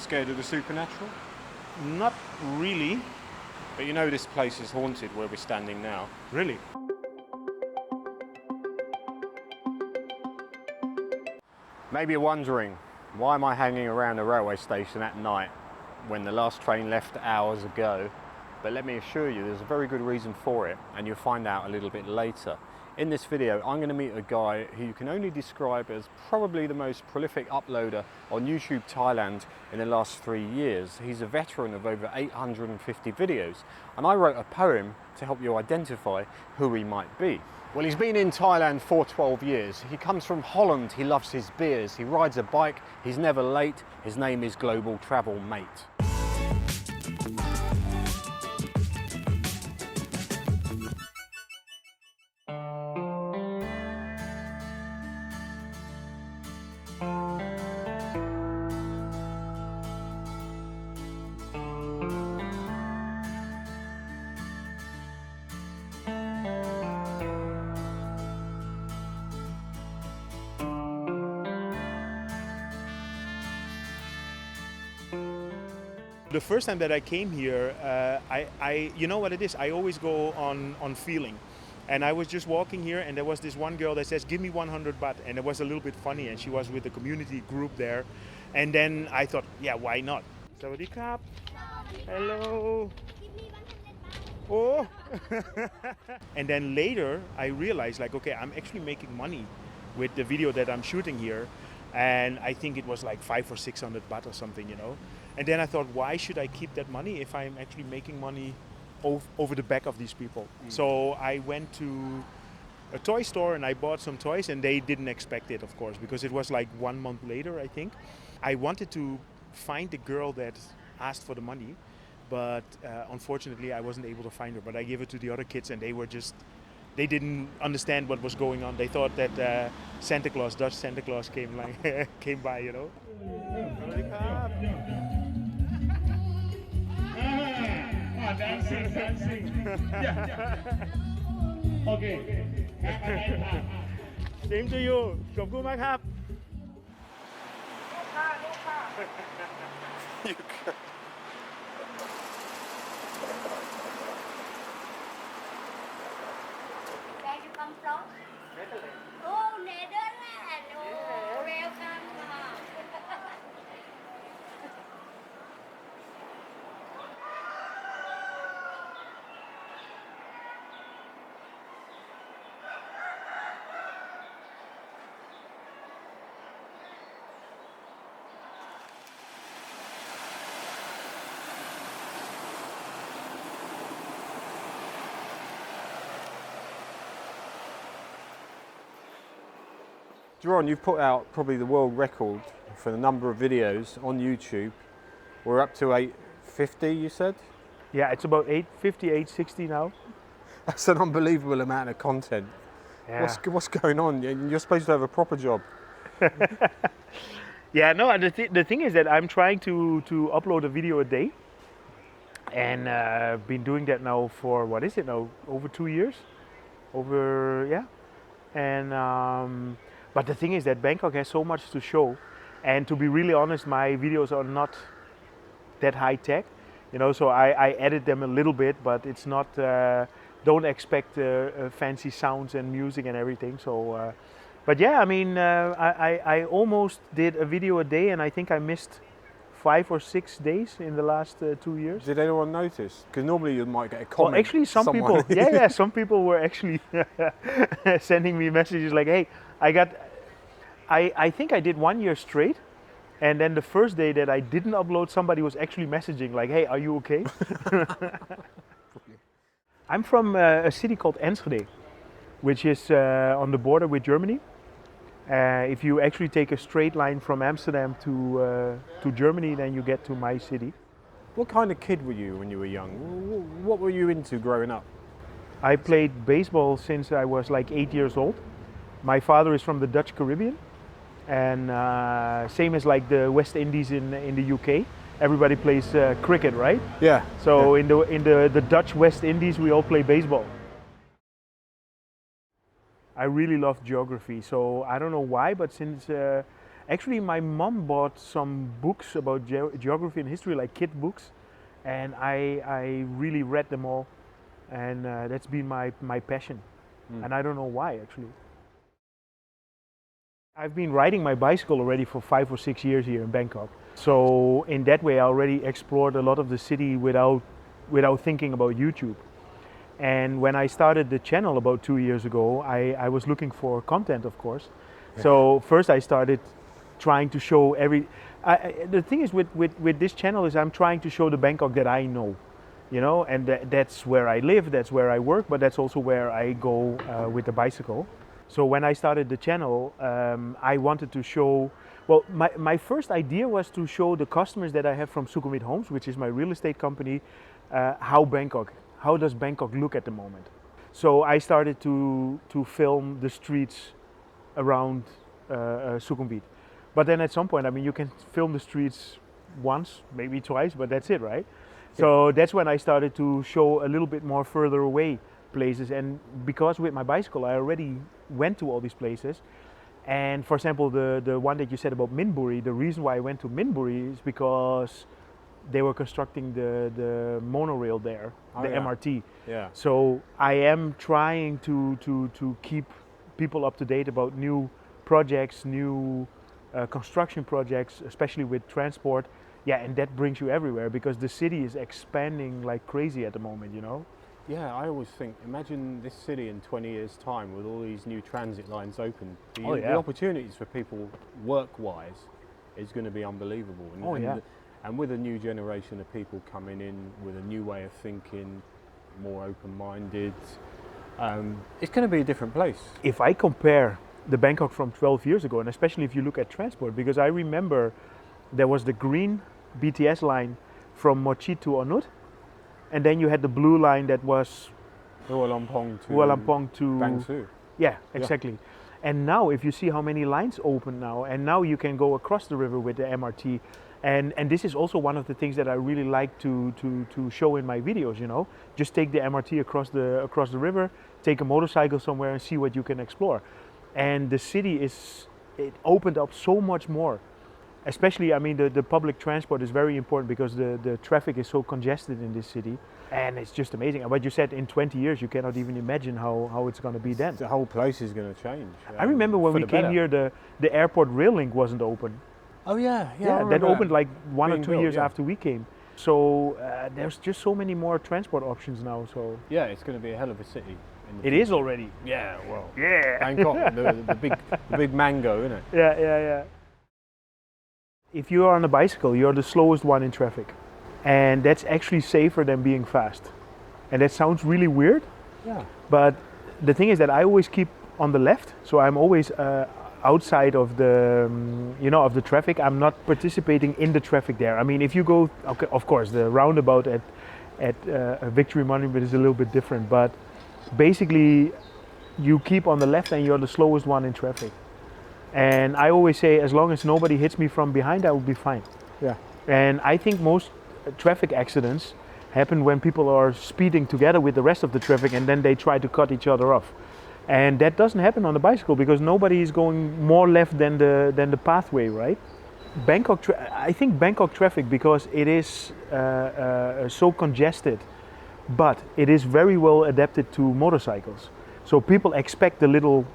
Scared of the supernatural? Not really. But you know this place is haunted where we're standing now. Really? Maybe you're wondering, why am I hanging around a railway station at night when the last train left hours ago? But let me assure you, there's a very good reason for it, and you'll find out a little bit later. In this video, I'm going to meet a guy who you can only describe as probably the most prolific uploader on YouTube Thailand in the last 3 years. He's a veteran of over 850 videos, and I wrote a poem to help you identify who he might be. Well, he's been in Thailand for 12 years. He comes from Holland, he loves his beers, he rides a bike, he's never late. His name is Global Travel Mate. The first time that I came here, you know what it is? I always go on feeling. And I was just walking here and there was this one girl that says, give me 100 baht. And it was a little bit funny and she was with the community group there. And then I thought, yeah, why not? Sawadee krap. Hello. Oh. And then later I realized like, okay, I'm actually making money with the video that I'm shooting here. And I think it was like 500 or 600 baht or something, you know. And then I thought, why should I keep that money if I'm actually making money over the back of these people? So I went to a toy store and I bought some toys, and they didn't expect it, of course, because it was like 1 month later, I think. I wanted to find the girl that asked for the money, but unfortunately I wasn't able to find her. But I gave it to the other kids and they didn't understand what was going on. They thought that Santa Claus, Dutch Santa Claus came by, you know. Dancing. Okay. Same to you. ขอบคุณมากครับ Where you come from? Netherlands. Oh, Netherlands. Oh, welcome. Jaroen, you've put out probably the world record for the number of videos on YouTube. We're up to 850, you said? Yeah, it's about 850, 860 now. That's an unbelievable amount of content. Yeah. What's going on? You're supposed to have a proper job. Yeah, no, the thing is that I'm trying to upload a video a day. And been doing that now for, what is it now, over 2 years? Yeah. And but the thing is that Bangkok has so much to show. And to be really honest, my videos are not that high tech. You know, so I edit them a little bit, but it's not, don't expect fancy sounds and music and everything. So, but yeah, I mean, I almost did a video a day, and I think I missed 5 or 6 days in the last 2 years. Did anyone notice? Because normally you might get a comment. Well, actually, some people, yeah, some people were actually sending me messages like, "Hey, I think I did 1 year straight, and then the first day that I didn't upload, somebody was actually messaging like, "Hey, are you okay?" I'm from a city called Enschede, which is on the border with Germany. If you actually take a straight line from Amsterdam to Germany, then you get to my city. What kind of kid were you when you were young? What were you into growing up? I played baseball since I was like 8 years old. My father is from the Dutch Caribbean, and same as like the West Indies in the UK. Everybody plays cricket, right? Yeah. So yeah. in the Dutch West Indies, we all play baseball. I really love geography, so I don't know why, but since Actually, my mom bought some books about geography and history, like kid books, and I really read them all, and that's been my passion, and I don't know why actually. I've been riding my bicycle already for 5 or 6 years here in Bangkok. So in that way, I already explored a lot of the city without thinking about YouTube. And when I started the channel about 2 years ago, I was looking for content, of course. Yeah. So first I started trying to show the thing is with this channel is I'm trying to show the Bangkok that I know, you know, and that's where I live, that's where I work, but that's also where I go with the bicycle. So when I started the channel, I wanted to show, well, my first idea was to show the customers that I have from Sukhumvit Homes, which is my real estate company, how does Bangkok look at the moment. So I started to film the streets around Sukhumvit. But then at some point, I mean, you can film the streets once, maybe twice, but that's it, right? Yeah. So that's when I started to show a little bit more further away places. And because with my bicycle, I already went to all these places. And for example, the one that you said about Minburi, the reason why I went to Minburi is because they were constructing the monorail there, the MRT. Yeah. So I am trying to keep people up to date about new projects, new construction projects, especially with transport. Yeah, and that brings you everywhere because the city is expanding like crazy at the moment, you know? Yeah, I always think, imagine this city in 20 years' time with all these new transit lines open. The opportunities for people work-wise is going to be unbelievable. And with a new generation of people coming in with a new way of thinking, more open-minded, it's going to be a different place. If I compare the Bangkok from 12 years ago, and especially if you look at transport, because I remember there was the green BTS line from Mochi to Onut, and then you had the blue line that was Hualampong to Bang Sue. Yeah, exactly. Yeah. And now if you see how many lines open now, and now you can go across the river with the MRT, and this is also one of the things that I really like to show in my videos, you know. Just take the MRT across the river, take a motorcycle somewhere and see what you can explore. And the city it opened up so much more. Especially, I mean, the public transport is very important because the traffic is so congested in this city, and it's just amazing. And what you said, in 20 years, you cannot even imagine how it's going to be then. The whole place is going to change. I remember when we came here, the airport rail link wasn't open. Oh yeah. That opened like 1 or 2 years after we came. So there's just so many more transport options now. So yeah, it's going to be a hell of a city. It is already. Yeah, well. Yeah. Bangkok, the big mango, isn't it? Yeah. If you are on a bicycle, you're the slowest one in traffic. And that's actually safer than being fast. And that sounds really weird. Yeah. But the thing is that I always keep on the left. So I'm always outside of of the traffic. I'm not participating in the traffic there. I mean, if you go, okay, of course, the roundabout at Victory Monument is a little bit different. But basically, you keep on the left and you're the slowest one in traffic. And I always say, as long as nobody hits me from behind, I will be fine. Yeah. And I think most traffic accidents happen when people are speeding together with the rest of the traffic and then they try to cut each other off. And that doesn't happen on the bicycle because nobody is going more left than the pathway, right? I think Bangkok traffic, because it is so congested, but it is very well adapted to motorcycles. So people expect the little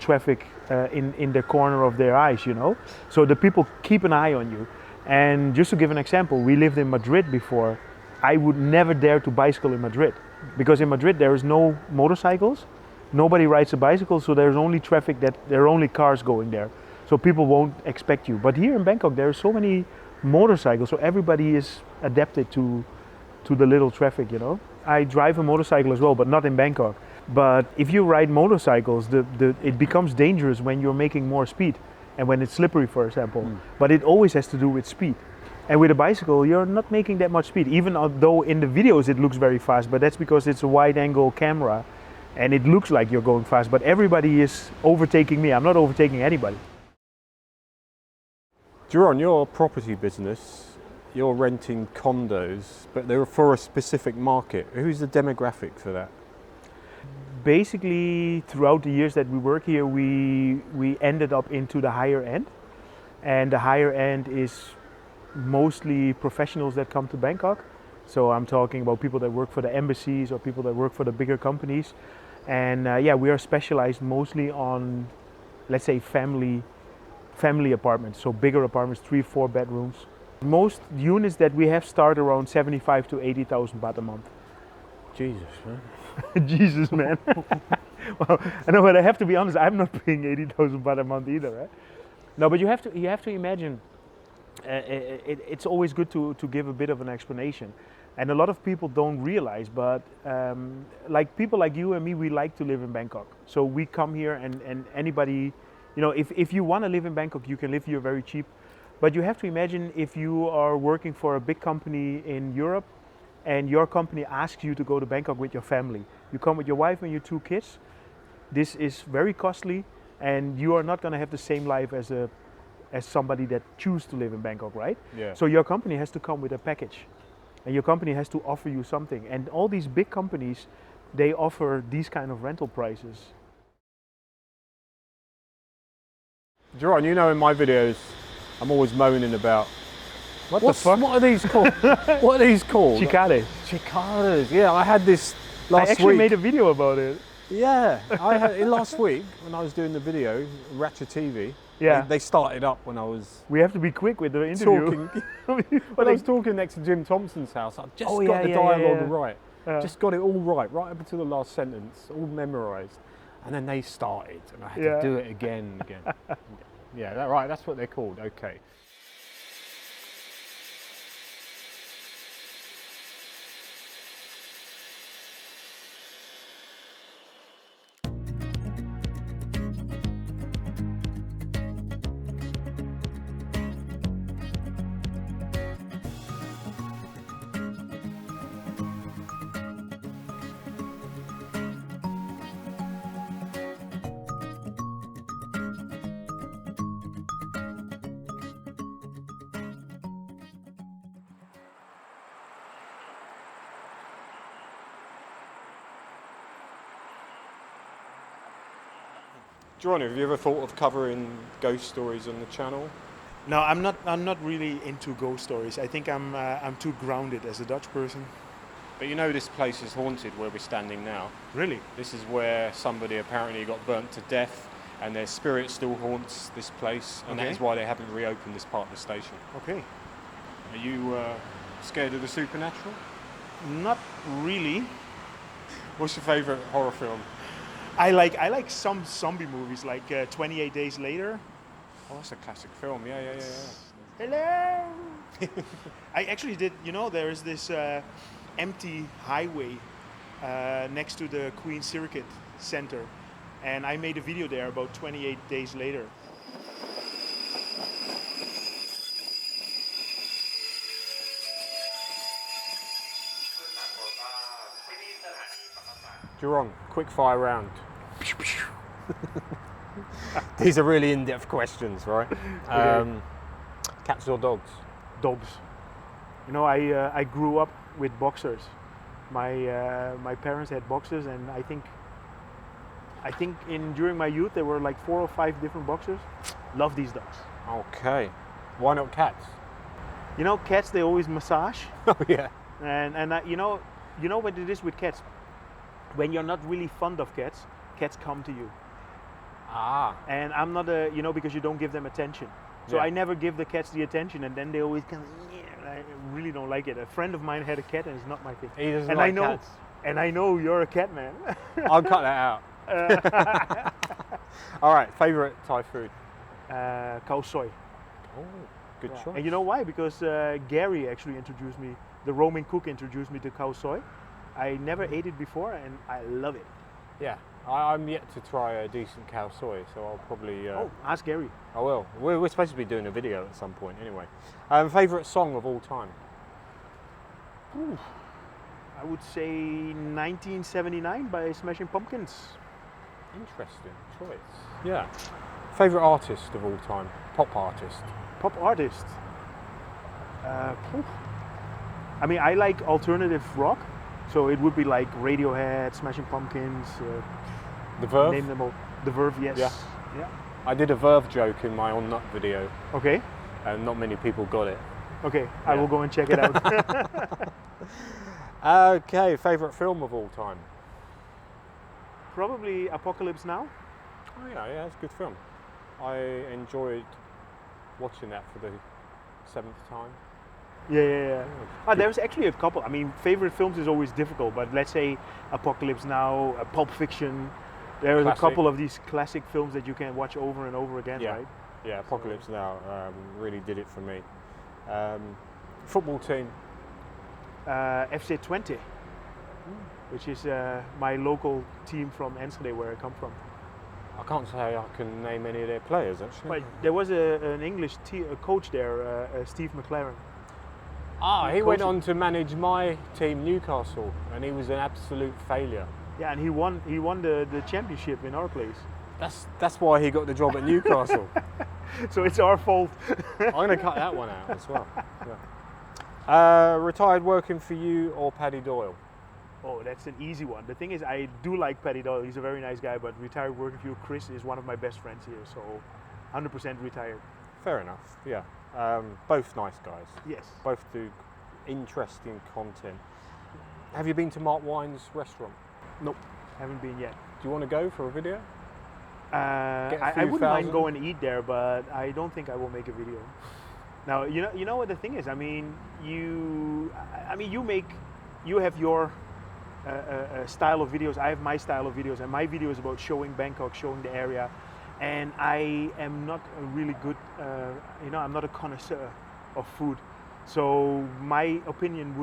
traffic in the corner of their eyes, you know. So the people keep an eye on you. And just to give an example, we lived in Madrid before. I would never dare to bicycle in Madrid because in Madrid there is no motorcycles, nobody rides a bicycle, so there's only traffic, there are only cars going there. So people won't expect you. But here in Bangkok there are so many motorcycles, so everybody is adapted to the little traffic, you know. I drive a motorcycle as well, but not in Bangkok. But if you ride motorcycles, it becomes dangerous when you're making more speed and when it's slippery, for example. But it always has to do with speed. And with a bicycle, you're not making that much speed, even though in the videos it looks very fast, but that's because it's a wide-angle camera and it looks like you're going fast, but everybody is overtaking me. I'm not overtaking anybody. Jaroen, your property business, you're renting condos, but they're for a specific market. Who's the demographic for that? Basically, throughout the years that we work here, we ended up into the higher end. and the higher end is mostly professionals that come to Bangkok. So I'm talking about people that work for the embassies or people that work for the bigger companies. And we are specialized mostly on, let's say, family apartments, so bigger apartments, 3-4 bedrooms. Most units that we have start around 75 to 80,000 baht a month. Jesus, man. Jesus, man. Well, I know, but I have to be honest, I'm not paying 80,000 baht a month either, right? No, but you have to imagine, it's always good to give a bit of an explanation. And a lot of people don't realize, but like people like you and me, we like to live in Bangkok. So we come here and anybody, you know, if you want to live in Bangkok, you can live here very cheap. But you have to imagine if you are working for a big company in Europe and your company asks you to go to Bangkok with your family. You come with your wife and your 2 kids. This is very costly and you are not going to have the same life as somebody that chooses to live in Bangkok, right? Yeah. So your company has to come with a package and your company has to offer you something. And all these big companies, they offer these kind of rental prices. Jaroen, you know in my videos, I'm always moaning about What the fuck? What are these called? What are these called? Cicadas. Cicadas. Yeah, I had this last I actually week. made a video about it. Yeah, I had it last week when I was doing the video, Ratchet TV. Yeah. They started up when I was We have to be quick with the interview. talking. When I was talking next to Jim Thompson's house, I just got the dialogue right. Just got it all right up until the last sentence, all memorised. And then they started, and I had to do it again and again. Yeah, right, that's what they're called, okay. Jaroen, have you ever thought of covering ghost stories on the channel? No, I'm not really into ghost stories. I think I'm too grounded as a Dutch person. But you know this place is haunted where we're standing now. Really? This is where somebody apparently got burnt to death and their spirit still haunts this place, and that is why they haven't reopened this part of the station. Okay. Are you scared of the supernatural? Not really. What's your favourite horror film? I like some zombie movies, like 28 Days Later. Oh, that's a classic film, yeah. Hello! I actually did, you know, there is this empty highway next to the Queen Circuit Center, and I made a video there about 28 Days Later. Jaroen, quick fire round. These are really in-depth questions, right? Cats or dogs? Dogs. You know, I grew up with boxers. My parents had boxers, and I think during my youth there were like 4 or 5 different boxers. Love these dogs. Okay. Why not cats? You know, cats, they always massage. Oh yeah. And you know what it is with cats. When you're not really fond of cats, cats come to you. Ah. And I'm not because you don't give them attention. So I never give the cats the attention, and then they always come. Yeah, I really don't like it. A friend of mine had a cat, and it's not my thing. He doesn't and like I know, cats. And I know you're a cat man. I'll cut that out. All right. Favorite Thai food? Khao soi. Oh, good choice. And you know why? Because Gary actually introduced me. The roaming cook introduced me to khao soi. I never ate it before, and I love it. Yeah, I'm yet to try a decent khao soi, so I'll probably... ask Gary. I will. We're supposed to be doing a video at some point anyway. Favourite song of all time? Ooh, I would say 1979 by Smashing Pumpkins. Interesting choice. Yeah. Favourite artist of all time? Pop artist? Pop artist? I mean, I like alternative rock. So it would be like Radiohead, Smashing Pumpkins, The Verve? Name them all. The Verve, yes. Yeah. I did a Verve joke in my On Nut video, Okay. and not many people got it. Okay, I Yeah. will go and check it out. Okay, favourite film of all time? Probably Apocalypse Now. Oh yeah, it's a good film. I enjoyed watching that for the 7th time. Yeah. There's actually a couple. I mean, favorite films is always difficult, but let's say Apocalypse Now, Pulp Fiction. There's a Classic. couple of these classic films that you can watch over and over again, Yeah. right? Yeah, Apocalypse Now really did it for me. Football team. FC 20, which is my local team from Enschede, where I come from. I can't say I can name any of their players actually. But there was an English coach there, Steve McLaren. He went coaching. on to manage my team, Newcastle, and he was an absolute failure. Yeah, and he won the championship in our place. That's why he got the job at Newcastle. So it's our fault. I'm going to cut that one out as well. Yeah. Retired working for you or Paddy Doyle? Oh, that's an easy one. The thing is, I do like Paddy Doyle. He's a very nice guy, but retired working for you, Chris is one of my best friends here, so 100% retired. Fair enough, yeah. Both nice guys. Yes. Both do interesting content. Have you been to Mark Wine's restaurant? Nope, haven't been yet. Do you want to go for a video? Get a I few wouldn't mind thousand? going to eat there, but I don't think I will make a video. Now, you know what the thing is. I mean, you have your style of videos. I have my style of videos, and my video is about showing Bangkok, showing the area. And I am not a really good, I'm not a connoisseur of food, so my opinion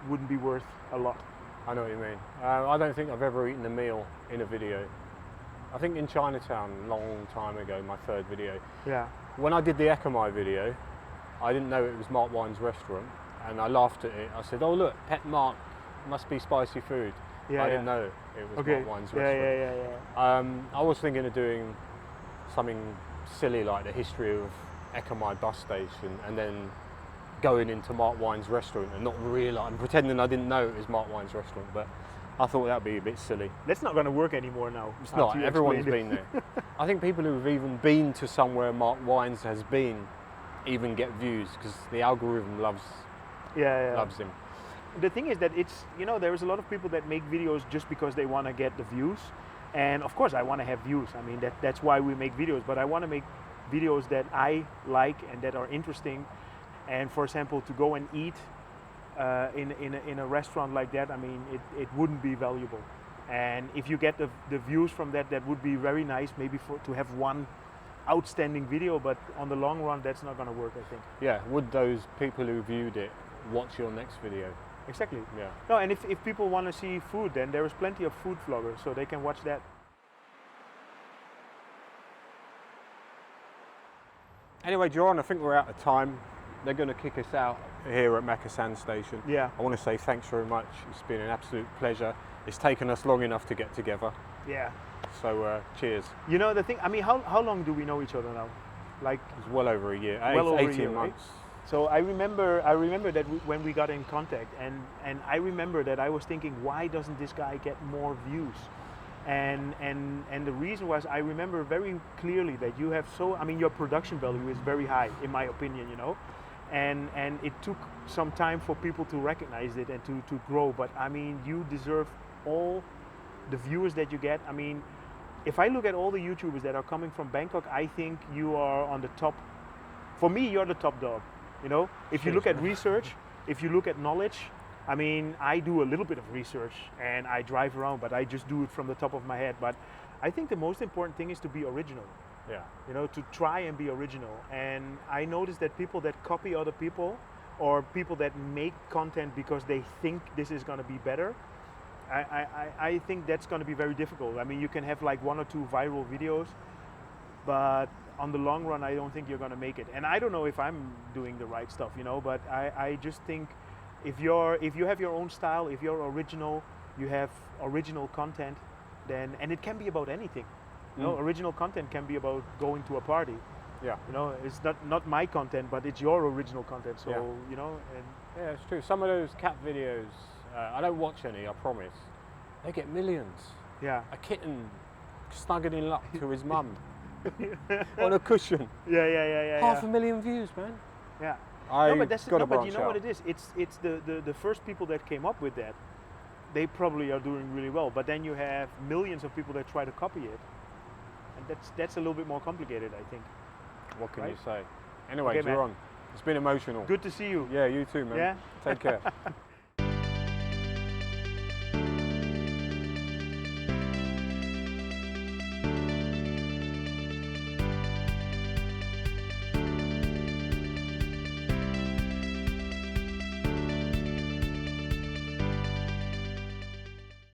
wouldn't be worth a lot. I know what you mean. I don't think I've ever eaten a meal in a video. I think in Chinatown, a long time ago, my 3rd video. Yeah. When I did the Ekamai video, I didn't know it was Mark Wine's restaurant, and I laughed at it. I said, "Oh look, Pet Mark, must be spicy food." Yeah, I didn't know it was Okay. Mark Wine's Yeah, restaurant. yeah. I was thinking of doing something silly like the history of Ekamai bus station, and then going into Mark Wine's restaurant and not realising, pretending I didn't know it was Mark Wine's restaurant. But I thought that'd be a bit silly. That's not going to work anymore now. It's after not. you Everyone's explained been it. there. I think people who've even been to somewhere Mark Wine's has been even get views because the algorithm loves him. The thing is that it's, there's a lot of people that make videos just because they want to get the views. And of course I want to have views. I mean, that's why we make videos, but I want to make videos that I like and that are interesting. And for example, to go and eat in a restaurant like that, I mean, it wouldn't be valuable. And if you get the views from that would be very nice, maybe to have one outstanding video, but on the long run, that's not going to work, I think. Yeah, would those people who viewed it watch your next video? Exactly. Yeah. No, and if people want to see food, then there is plenty of food vloggers, so they can watch that. Anyway, Jaroen, I think we're out of time. They're going to kick us out here at Makasan Station. Yeah. I want to say thanks very much. It's been an absolute pleasure. It's taken us long enough to get together. Yeah. So cheers. The thing, I mean, how long do we know each other now? Like, It's well over a year. Well over a 18 year, right? months. so I remember that when we got in contact, and I remember that I was thinking, why doesn't this guy get more views? And the reason was, I remember very clearly that you have your production value is very high, in my opinion, and it took some time for people to recognize it and to grow, but I mean, you deserve all the viewers that you get. I mean, if I look at all the YouTubers that are coming from Bangkok, I think you are on the top. For me, you're the top dog, If you look at research, if you look at knowledge, I mean, I do a little bit of research and I drive around, but I just do it from the top of my head. But I think the most important thing is to be original. Yeah. To try and be original. And I noticed that people that copy other people, or people that make content because they think this is going to be better, I think that's going to be very difficult. I mean, you can have like 1 or 2 viral videos, but on the long run, I don't think you're going to make it. And I don't know if I'm doing the right stuff, but I just think if you have your own style, if you're original, you have original content, then, and it can be about anything. Original content can be about going to a party. Yeah. It's not my content, but it's your original content. So, Yeah. and Yeah, it's true. Some of those cat videos, I don't watch any, I promise. They get millions. yeah. A kitten snuggling up to his mum. on a cushion. Yeah. Half a million views, man. Yeah. I No, but that's got to but you branch know out. what it is? It's the first people that came up with that. They probably are doing really well, but then you have millions of people that try to copy it, and that's a little bit more complicated, I think. What can Right? you say? Anyway, Okay, man. Jaroen, it's been emotional. Good to see you. Yeah, you too, man. Yeah? Take care.